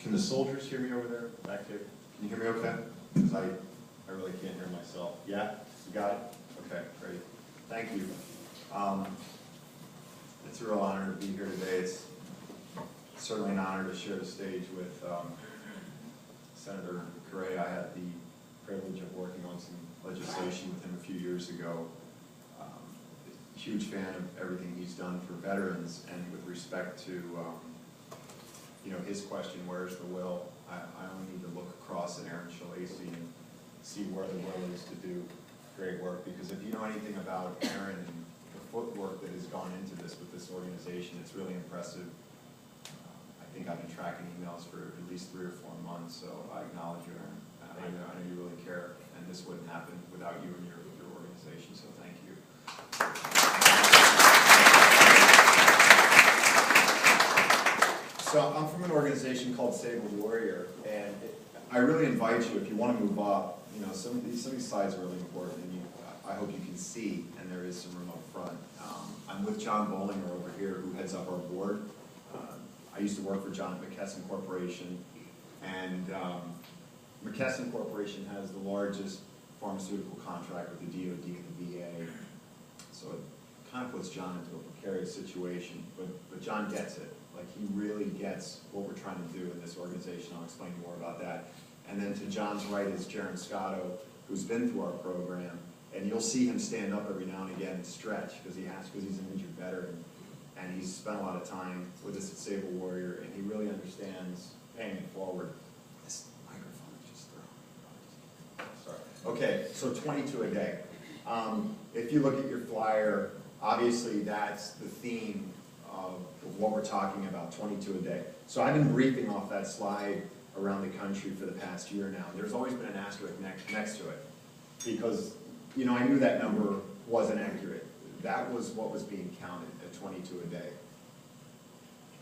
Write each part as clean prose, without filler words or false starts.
Can the soldiers hear me over there, back there? Can you hear me okay? Because I really can't hear myself. Yeah? You got it? Okay, great. Thank you. It's a real honor to be here today. It's certainly an honor to share the stage with Senator Correa. I had the privilege of working on some legislation with him a few years ago. Huge fan of everything he's done for veterans, and with respect to his question, where's the will? I only need to look across at Aaron Shalacy and see where the will is to do great work, because if you know anything about Aaron and the footwork that has gone into this with this organization, it's really impressive. I think I've been tracking emails for at least 3 or 4 months, so I acknowledge you, Aaron. I know you really care, and this wouldn't happen without you and your organization, so thank you. So I'm from an organization called Save a Warrior, and I really invite you, if you want to move up, some of these slides are really important, and I hope you can see, and there is some room up front. I'm with John Bollinger over here, who heads up our board. I used to work for John at McKesson Corporation, and McKesson Corporation has the largest pharmaceutical contract with the DoD and the VA, so it kind of puts John into a precarious situation, but John gets it. Like, he really gets what we're trying to do in this organization. I'll explain more about that. And then to John's right is Jaron Scotto, who's been through our program, and you'll see him stand up every now and again and stretch, because he's an injured veteran, and he's spent a lot of time with us at Save a Warrior, and he really understands paying it forward. This microphone is just thrown. Sorry. Okay, so 22 a day. If you look at your flyer, obviously that's the theme of what we're talking about, 22 a day. So I've been briefing off that slide around the country for the past year now. There's always been an asterisk next to it, because I knew that number wasn't accurate. That was what was being counted at 22 a day.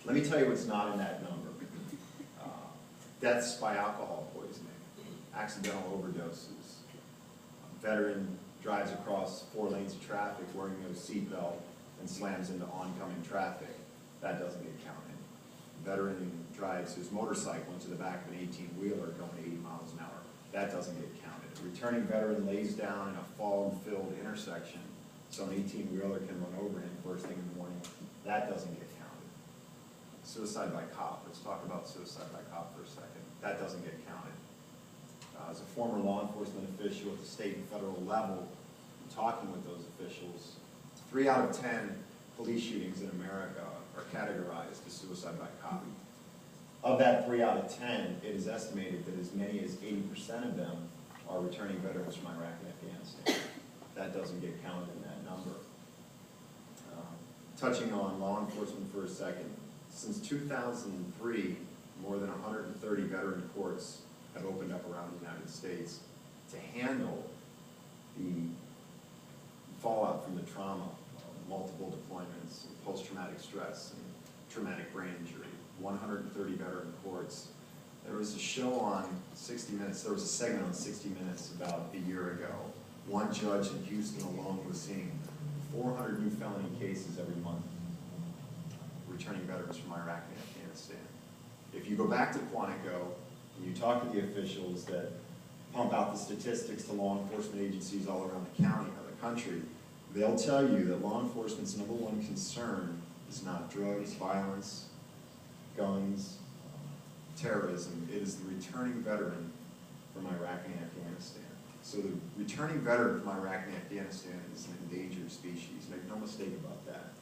Let me tell you what's not in that number. Deaths by alcohol poisoning, accidental overdoses, a veteran drives across 4 lanes of traffic wearing no seatbelt and slams into oncoming traffic. That doesn't get counted. A veteran drives his motorcycle into the back of an 18-wheeler going 80 miles an hour. That doesn't get counted. A returning veteran lays down in a fog-filled intersection so an 18-wheeler can run over him first thing in the morning. That doesn't get counted. Suicide by cop. Let's talk about suicide by cop for a second. That doesn't get counted. As a former law enforcement official at the state and federal level, talking with those officials, 3 out of 10 police shootings in America are categorized as suicide by cop. Of that 3 out of 10, it is estimated that as many as 80% of them are returning veterans from Iraq and Afghanistan. That doesn't get counted in that number. Touching on law enforcement for a second, since 2003, more than 130 veteran courts have opened up around the United States to handle the fallout from the trauma, multiple deployments, post-traumatic stress, and traumatic brain injury. 130 veteran courts. There was a show on 60 Minutes, there was a segment on 60 Minutes about a year ago. One judge in Houston alone was seeing 400 new felony cases every month, returning veterans from Iraq and Afghanistan. If you go back to Quantico, and you talk to the officials that pump out the statistics to law enforcement agencies all around the county or the country, they'll tell you that law enforcement's #1 concern is not drugs, violence, guns, terrorism. It is the returning veteran from Iraq and Afghanistan. So the returning veteran from Iraq and Afghanistan is an endangered species. Make no mistake about that.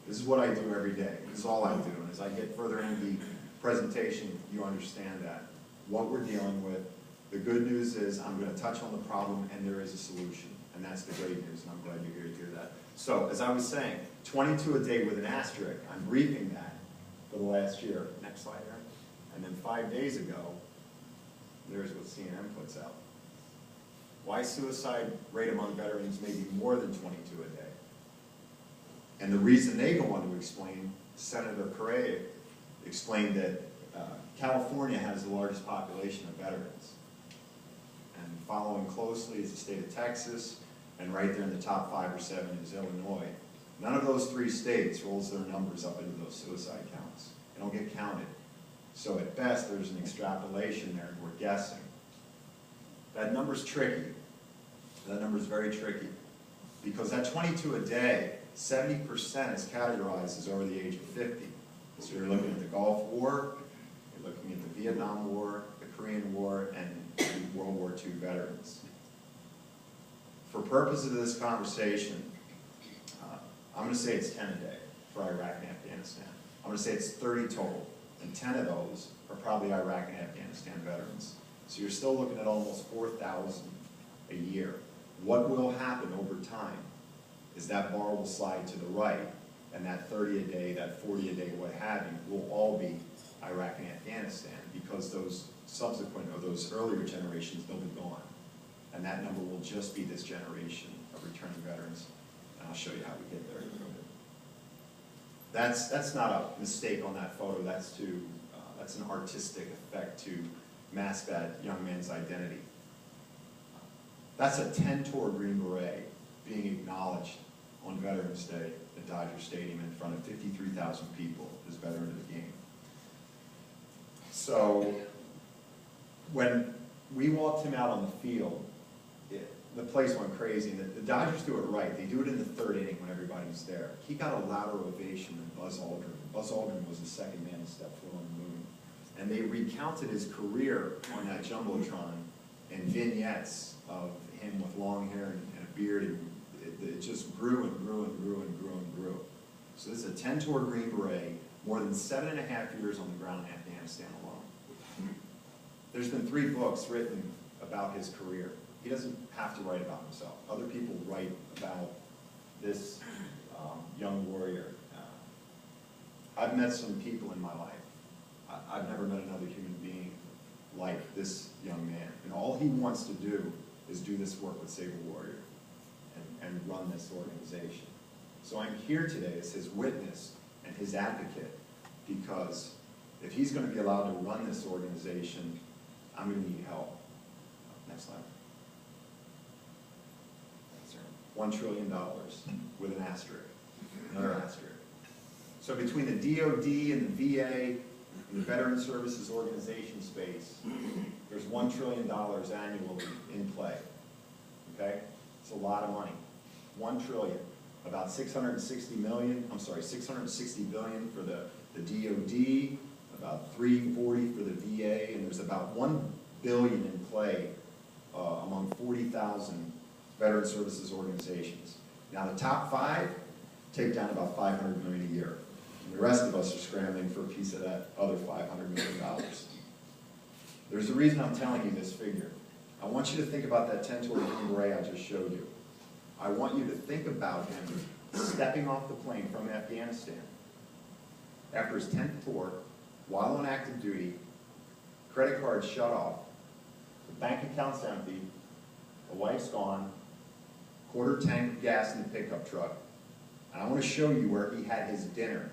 This is what I do every day. This is all I do. And as I get further into the presentation, you understand that. What we're dealing with, the good news is I'm going to touch on the problem, and there is a solution. And that's the great news, and I'm glad you're here to hear that. So, as I was saying, 22 a day with an asterisk. I'm briefing that for the last year. Next slide, Aaron. And then 5 days ago, there's what CNN puts out. Why suicide rate among veterans may be more than 22 a day. And the reason they go on to explain, Senator Correa explained that California has the largest population of veterans. And following closely is the state of Texas, and right there in the top 5 or 7 is Illinois. None of those 3 states rolls their numbers up into those suicide counts. They don't get counted. So at best, there's an extrapolation there, and we're guessing. That number's tricky. That number's very tricky. Because that 22 a day, 70% is categorized as over the age of 50. So you're looking at the Gulf War, you're looking at the Vietnam War, the Korean War, and the World War II veterans. For purposes of this conversation, I'm going to say it's 10 a day for Iraq and Afghanistan. I'm going to say it's 30 total, and 10 of those are probably Iraq and Afghanistan veterans. So you're still looking at almost 4,000 a year. What will happen over time is that bar will slide to the right, and that 30 a day, that 40 a day, what have you, will all be Iraq and Afghanistan, because those subsequent, or those earlier generations, they'll be gone. And that number will just be this generation of returning veterans. And I'll show you how we get there in a little bit. That's not a mistake on that photo. That's an artistic effect to mask that young man's identity. That's a 10-tour Green Beret being acknowledged on Veterans Day at Dodger Stadium in front of 53,000 people as veteran of the game. So when we walked him out on the field, the place went crazy. The Dodgers do it right. They do it in the third inning when everybody's there. He got a louder ovation than Buzz Aldrin. Buzz Aldrin was the second man to step foot on the moon. And they recounted his career on that Jumbotron and vignettes of him with long hair and a beard, and it just grew and grew and grew and grew and grew. So this is a 10-tour Green Beret, more than 7.5 years on the ground in Afghanistan alone. There's been 3 books written about his career. He doesn't have to write about himself. Other people write about this young warrior. I've met some people in my life. I've never met another human being like this young man. And all he wants to do is do this work with Sable Warrior and run this organization. So I'm here today as his witness and his advocate, because if he's going to be allowed to run this organization, I'm going to need help. Next slide. $1 trillion with an asterisk, another asterisk. So between the DOD and the VA and the Veteran Services Organization space, there's $1 trillion annually in play, okay? It's a lot of money. 1 trillion, about 660 billion for the DOD, about 340 for the VA, and there's about 1 billion in play among 40,000 Veteran Services Organizations. Now the top 5 take down about $500 million a year. And the rest of us are scrambling for a piece of that other $500 million. There's a reason I'm telling you this figure. I want you to think about that 10-tour Green Beret I just showed you. I want you to think about him stepping off the plane from Afghanistan after his 10th tour, while on active duty, credit cards shut off, the bank account's empty, the wife's gone, quarter tank of gas in the pickup truck, and I want to show you where he had his dinner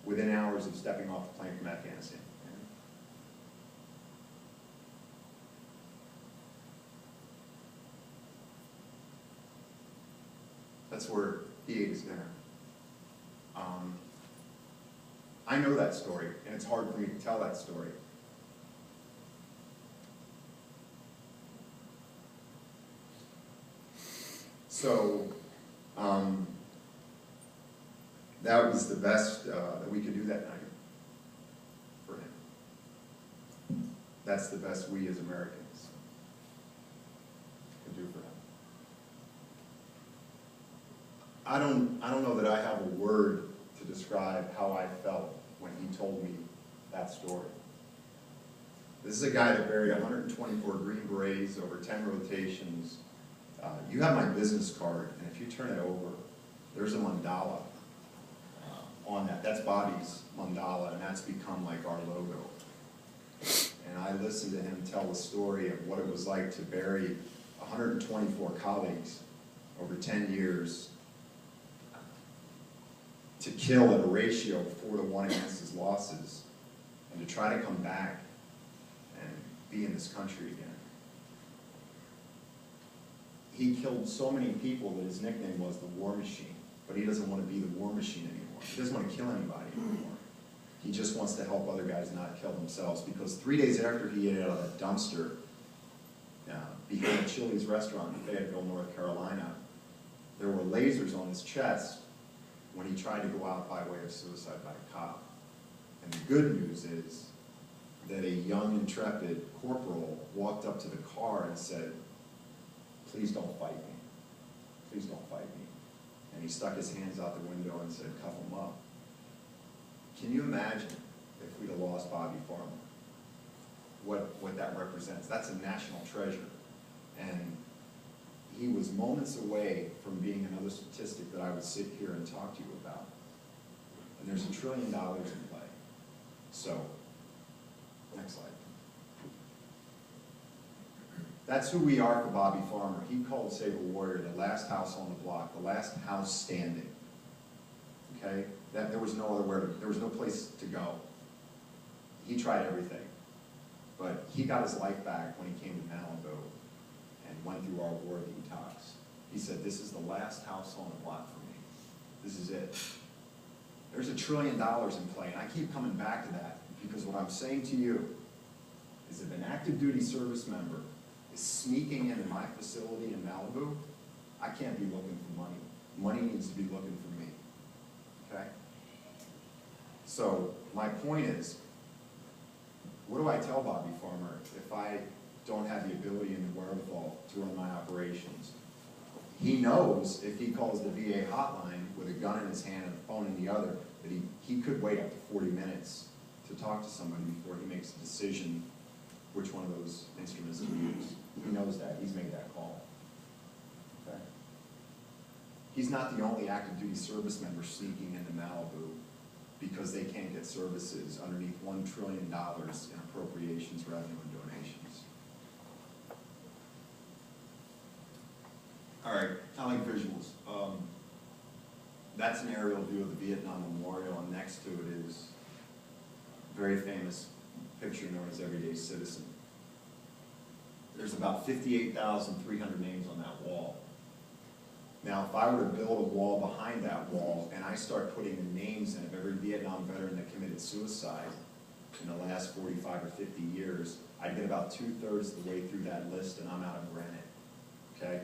within hours of stepping off the plane from Afghanistan. That's where he ate his dinner. I know that story, and it's hard for me to tell that story. So, that was the best that we could do that night for him. That's the best we as Americans can do for him. I don't know that I have a word to describe how I felt when he told me that story. This is a guy that buried 124 Green Berets over 10 rotations. You have my business card, and if you turn it over, there's a mandala on that. That's Bobby's mandala, and that's become like our logo. And I listened to him tell the story of what it was like to bury 124 colleagues over 10 years, to kill at a ratio of 4-to-1 against his losses, and to try to come back and be in this country again. He killed so many people that his nickname was the War Machine, but he doesn't want to be the War Machine anymore. He doesn't want to kill anybody anymore. He just wants to help other guys not kill themselves, because 3 days after he ate out of that dumpster behind a Chili's restaurant in Fayetteville, North Carolina, there were lasers on his chest when he tried to go out by way of suicide by a cop. And the good news is that a young, intrepid corporal walked up to the car and said, "Please don't fight me. Please don't fight me." And he stuck his hands out the window and said, "Cuff him up." Can you imagine if we'd have lost Bobby Farmer? What that represents? That's a national treasure. And he was moments away from being another statistic that I would sit here and talk to you about. And there's $1 trillion in play. So, next slide. That's who we are for Bobby Farmer. He called Save a Warrior the last house on the block, the last house standing. Okay? That there was no other where, there was no place to go. He tried everything. But he got his life back when he came to Malibu and went through our war detox. He said, "This is the last house on the block for me. This is it." There's $1 trillion in play, and I keep coming back to that because what I'm saying to you is if an active duty service member is sneaking into my facility in Malibu, I can't be looking for money. Money needs to be looking for me, okay? So my point is, what do I tell Bobby Farmer if I don't have the ability and the wherewithal to run my operations? He knows if he calls the VA hotline with a gun in his hand and a phone in the other, that he could wait up to 40 minutes to talk to somebody before he makes a decision which one of those instruments to use. He knows that. He's made that call. Okay? He's not the only active duty service member sneaking into Malibu because they can't get services underneath $1 trillion in appropriations, revenue, and donations. All right, I like visuals. That's an aerial view of the Vietnam Memorial, and next to it is a very famous picture known as Everyday Citizen. There's about 58,300 names on that wall. Now, if I were to build a wall behind that wall and I start putting the names in of every Vietnam veteran that committed suicide in the last 45 or 50 years, I'd get about 2/3 of the way through that list and I'm out of granite, okay?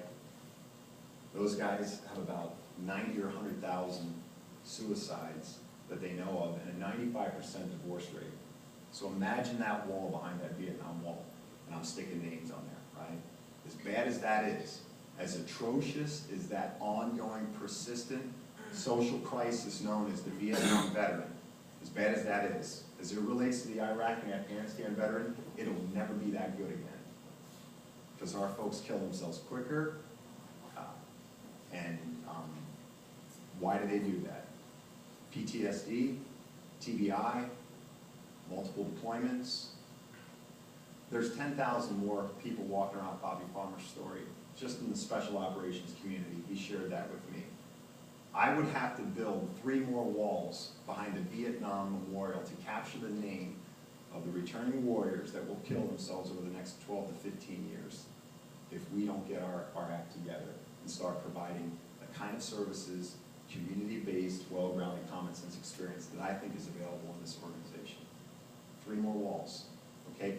Those guys have about 90 or 100,000 suicides that they know of and a 95% divorce rate. So imagine that wall behind that Vietnam wall, and I'm sticking names on there, right? As bad as that is, as atrocious as that ongoing, persistent social crisis known as the Vietnam veteran, as bad as that is, as it relates to the Iraq and Afghanistan veteran, it'll never be that good again. Because our folks kill themselves quicker, and why do they do that? PTSD, TBI, multiple deployments. There's 10,000 more people walking around Bobby Farmer's story, just in the special operations community. He shared that with me. I would have to build 3 more walls behind the Vietnam Memorial to capture the name of the returning warriors that will kill themselves over the next 12 to 15 years if we don't get our act together and start providing the kind of services, community-based, well-grounded, common-sense experience that I think is available in this organization. 3 more walls, okay?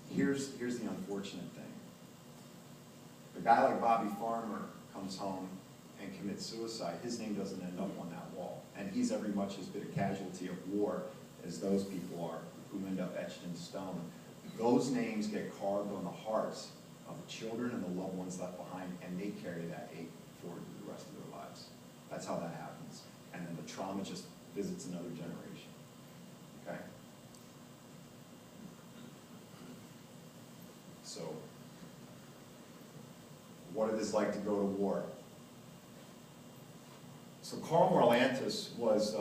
Here's the unfortunate thing. A guy like Bobby Farmer comes home and commits suicide, his name doesn't end up on that wall. And he's every much as big a casualty of war as those people are who end up etched in stone. Those names get carved on the hearts of the children and the loved ones left behind, and they carry that ache forward to the rest of their lives. That's how that happens. And then the trauma just visits another generation, okay? So, what it is like to go to war. So Carl Morlantis was